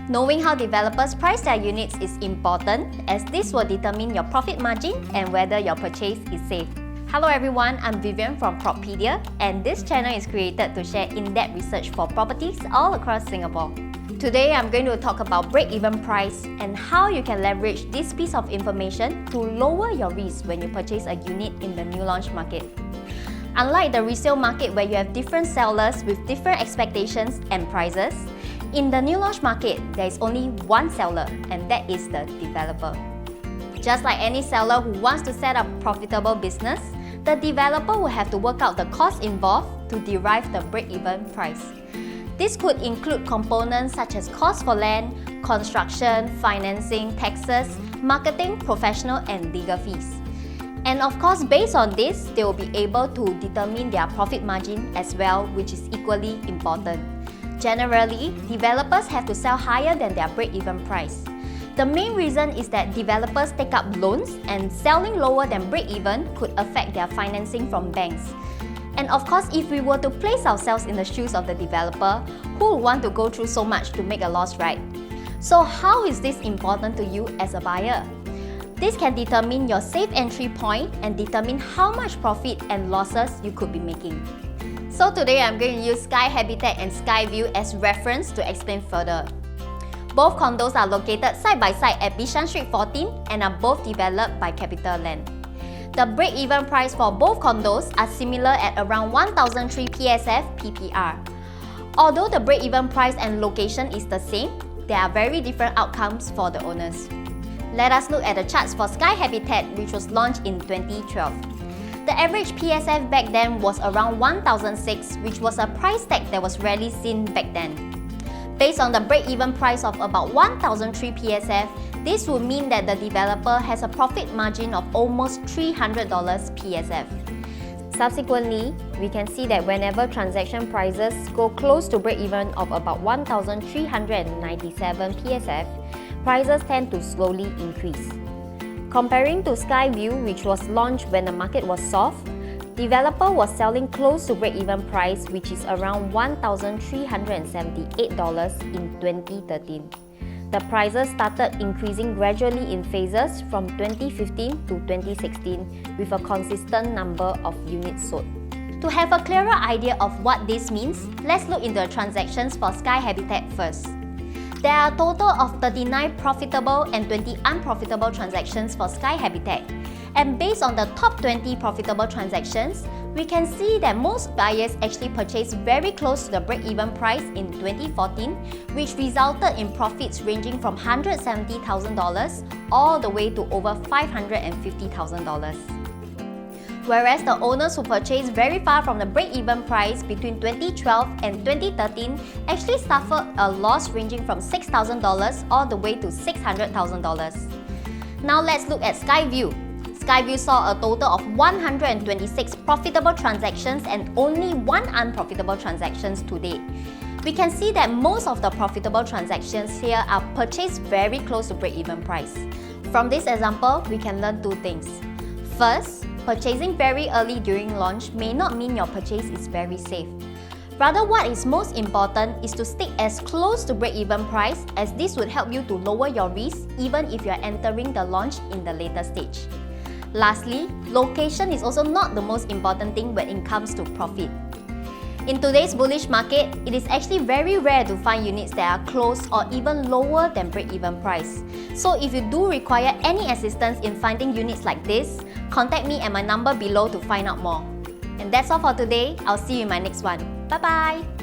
Knowing how developers price their units is important, as this will determine your profit margin and whether your purchase is safe. Hello everyone, I'm Vivian from Propedia, and this channel is created to share in-depth research for properties all across Singapore. Today, I'm going to talk about break-even price and how you can leverage this piece of information to lower your risk when you purchase a unit in the new launch market. Unlike the resale market where you have different sellers with different expectations and prices, in the new launch market, there is only one seller, and that is the developer. Just like any seller who wants to set up a profitable business, the developer will have to work out the costs involved to derive the break-even price. This could include components such as cost for land, construction, financing, taxes, marketing, professional and legal fees. And of course, based on this, they will be able to determine their profit margin as well, which is equally important. Generally, developers have to sell higher than their break-even price. The main reason is that developers take up loans, and selling lower than break-even could affect their financing from banks. And of course, if we were to place ourselves in the shoes of the developer, who would want to go through so much to make a loss, right? So how is this important to you as a buyer? This can determine your safe entry point and determine how much profit and losses you could be making. So today I'm going to use Sky Habitat and Skyview as reference to explain further. Both condos are located side by side at Bishan Street 14 and are both developed by CapitaLand. The break-even price for both condos are similar at around 1,003 PSF PPR. Although the break-even price and location is the same, there are very different outcomes for the owners. Let us look at the charts for Sky Habitat, which was launched in 2012. The average PSF back then was around 1,006, which was a price tag that was rarely seen back then. Based on the break-even price of about 1,003 PSF, this would mean that the developer has a profit margin of almost $300 PSF. Subsequently, we can see that whenever transaction prices go close to break-even of about 1,397 PSF, prices tend to slowly increase. Comparing to Skyview, which was launched when the market was soft, developer was selling close to break-even price, which is around $1,378 in 2013. The prices started increasing gradually in phases from 2015 to 2016 with a consistent number of units sold. To have a clearer idea of what this means, let's look into the transactions for Sky Habitat first. There are a total of 39 profitable and 20 unprofitable transactions for Sky Habitat. And based on the top 20 profitable transactions, we can see that most buyers actually purchased very close to the break-even price in 2014, which resulted in profits ranging from $170,000 all the way to over $550,000. Whereas the owners who purchased very far from the break-even price between 2012 and 2013 actually suffered a loss ranging from $6,000 all the way to $600,000. Now let's look at Skyview. Skyview saw a total of 126 profitable transactions and only one unprofitable transactions to date. We can see that most of the profitable transactions here are purchased very close to break-even price. From this example, we can learn two things. First, purchasing very early during launch may not mean your purchase is very safe. Rather, what is most important is to stick as close to break-even price, as this would help you to lower your risk even if you are entering the launch in the later stage. Lastly, location is also not the most important thing when it comes to profit. In today's bullish market, it is actually very rare to find units that are close or even lower than break-even price. So if you do require any assistance in finding units like this, contact me at my number below to find out more. And that's all for today. I'll see you in my next one. Bye-bye!